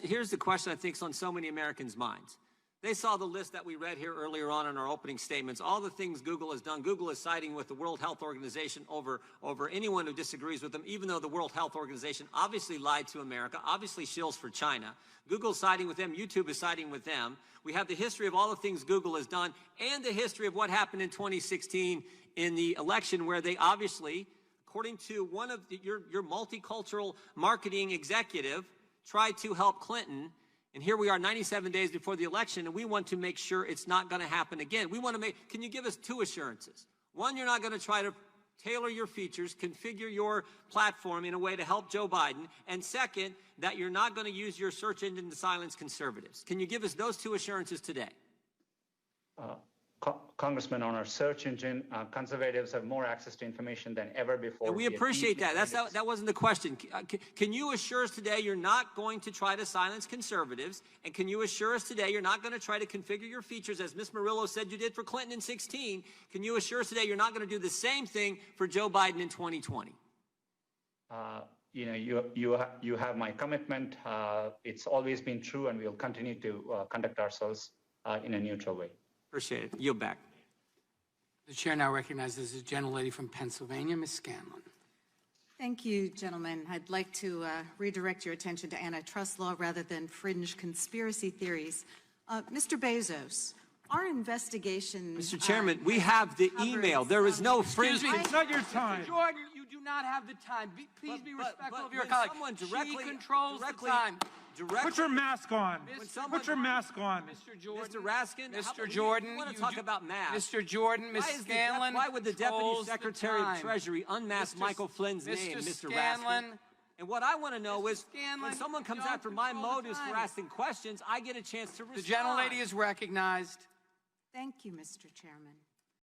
Here's the question I think is on so many Americans' minds. They saw the list that we read here earlier on in our opening statements, all the things Google has done. Google is siding with the World Health Organization over anyone who disagrees with them, even though the World Health Organization obviously lied to America, obviously shills for China. Google's siding with them. YouTube is siding with them. We have the history of all the things Google has done and the history of what happened in 2016 in the election, where they obviously, according to one of your multicultural marketing executive, tried to help Clinton. And here we are 97 days before the election, and we want to make sure it's not going to happen again. We want to make, can you give us two assurances? One, you're not going to try to tailor your features, configure your platform in a way to help Joe Biden. And second, that you're not going to use your search engine to silence conservatives. Can you give us those two assurances today? Congressman, on our search engine, conservatives have more access to information than ever before. And we appreciate that. That wasn't the question. Can you assure us today you're not going to try to silence conservatives? And can you assure us today you're not going to try to configure your features, as Ms. Murillo said you did for Clinton in 2016? Can you assure us today you're not going to do the same thing for Joe Biden in 2020? You have my commitment. It's always been true, and we'll continue to conduct ourselves in a neutral way. Appreciate it. Yield back. The chair now recognizes the gentlelady from Pennsylvania, Ms. Scanlon. Thank you, gentlemen. I'd like to redirect your attention to antitrust law rather than fringe conspiracy theories. Mr. Bezos, our investigation... Mr. Chairman, we have the email. There is no fringe... Excuse me, it's not your time. Mr. Jordan, you do not have the time. Please be respectful of your colleague. She controls the time. Put your mask on. Put your mask on. Mr. Jordan. Mr. Raskin. Mr. Jordan. You want to talk about masks. Mr. Jordan, Ms. Scanlon. Why would the Deputy Secretary of Treasury unmask Michael Flynn's name, Mr. Raskin? And what I want to know is, when someone comes after my motives for asking questions, I get a chance to respond. The gentlelady is recognized. Thank you, Mr. Chairman.